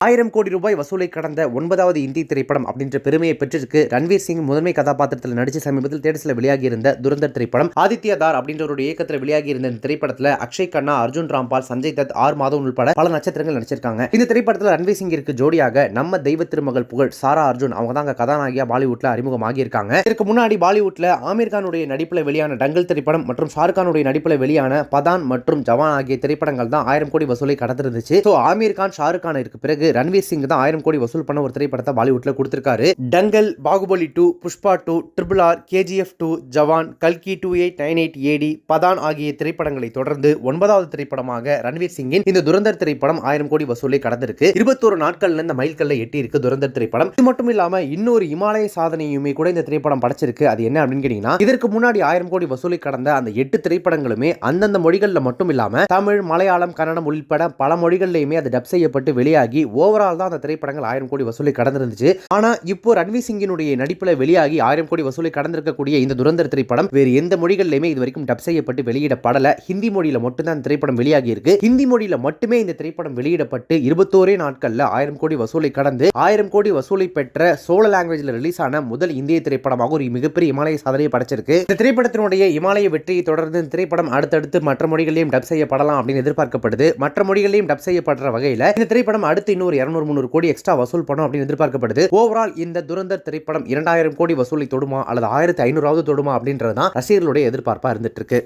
1000 கோடி ரூபாய் வசூலை கடந்த 9வது இந்திய திரைப்படம் அப்படின்ற பெருமையை பெற்றிருக்கு. ரன்வீர் சிங் முதன்மை கதாபாத்திரத்தில் நடிச்சு சமீபத்தில் தேட்டர்ஸ்ல வெளியாகி இருந்த துரந்தர் திரைப்படம். ஆதித்யா தார் அப்படின்றவருடைய இயக்கத்தில் வெளியாகி இருந்த இந்த திரைப்படத்தில் அக்ஷய் கண்ணா, அர்ஜுன் ராம்பால், சஞ்சய் தத், ஆர் மாதவன் உட்பட பல நட்சத்திரங்கள் நடிச்சிருக்காங்க. இந்த திரைப்படத்தில் ரன்வீர் சிங்கிற்கு ஜோடியாக நம்ம தெய்வ திருமகள் புகழ் சாரா அர்ஜுன் அவங்க தான் கதாநாயகியா பாலிவுட்ல அறிமுகமாகி இருக்காங்க. இதற்கு முன்னாடி பாலிவுட்ல ஆமீர் கானுடைய நடிப்பில் வெளியான டங்கல் திரைப்படம் மற்றும் ஷாருக் கானுடைய நடிப்பில் வெளியான பதான் மற்றும் ஜவான் ஆகிய திரைப்படங்கள் தான் 1000 கோடி வசூலை கடந்திருந்துச்சு. ஆமீர் கான், ஷாருக் கானிற்கு பிறகு ரன்வீர் சிங் தான் 1000 கோடி வசூல் பண்ண ஒரு திரைப்படத்தை பாலிவுட்ல கொடுத்திருக்காரு. Dangal, Baahubali 2, Pushpa 2, triple R, KGF 2, Jawan, கல்கி 2898 AD, பதான் ஆகிய திரைப்படங்களை தொடர்ந்து 9வது திரைப்படமாக ரன்வீர் சிங்கின் இந்த துரந்தர் திரைப்படம் 1000 கோடி வசூலை கடந்திருக்கு. 21 நாட்கள்ல இந்த மைல்கல்லை எட்டி இருக்கு துரந்தர் திரைப்படம். இது மட்டும் இல்லாம இன்னொரு இமாலய சாதனையுமே கூட இந்த திரைப்படம் படைச்சிருக்கு. அது என்ன அப்படின்னு கேட்டீங்கன்னா, இதற்கு முன்னாடி 1000 கோடி வசூலை கடந்த அந்த 8 திரைப்படங்களுமே அந்தந்த மொழிகள்ல மட்டும் இல்லாம தமிழ், மலையாளம், கன்னடம் உள்பட பல மொழிகளிலுமே அது டப் செய்யப்பட்டு வெளியாகி ஓவரால் தான் அந்த திரைப்படங்கள் 1000 கோடி வசூலை கடந்திருந்துச்சு. ஆனா இப்போ ரன்வீர் சிங்கினுடைய நடிப்புல வெளியாகி 1000 கோடி வசூலை கடந்திருக்கக்கூடிய இந்த துரந்தர் திரைப்படம் வேறு எந்த மொழிகளிலுமே இது வரைக்கும் டப் செய்யப்பட்டு வெளியிடப்படல. ஹிந்தி மொழியில மட்டும் தான் திரைப்படம் வெளியாகி இருக்கு. ஹிந்தி மொழியில மட்டுமே இந்த திரைப்படம் வெளியிடப்பட்டு 21 நாட்கள்ல 1000 கோடி வசூலை கடந்து 1000 கோடி வசூலை பெற்ற சோழ லாங்குவேஜ்ல ரிலீஸ் ஆன முதல் இந்திய திரைப்படமாக ஒரு மிகப்பெரிய இமாலய சாதனையை படைச்சிருக்கு. இந்த திரைப்படத்தினுடைய இமாலய வெற்றியை தொடர்ந்து இந்த திரைப்படம் அடுத்தடுத்து மற்ற மொழிகளிலும் டப் செய்யப்படலாம் அப்படின்னு எதிர்பார்க்கப்படுது. மற்ற மொழிகளிலும் டப் செய்யப்படுற வகையில் இந்த திரைப்படம் அடுத்து இன்னொரு 200-300 கோடி எக்ஸ்ட்ரா வசூல் பண்ணும் அப்படின்னு எதிர்பார்க்கப்படுது. ஓவரால் இந்த துரந்தர் திரைப்படம் 2000 கோடி வசூலை தொடுமா அல்லது 1500 தொடுமா அப்படின்றதுதான் ரசிகர்களுடைய எதிர்பார்ப்பா இருந்துட்டு இருக்கு.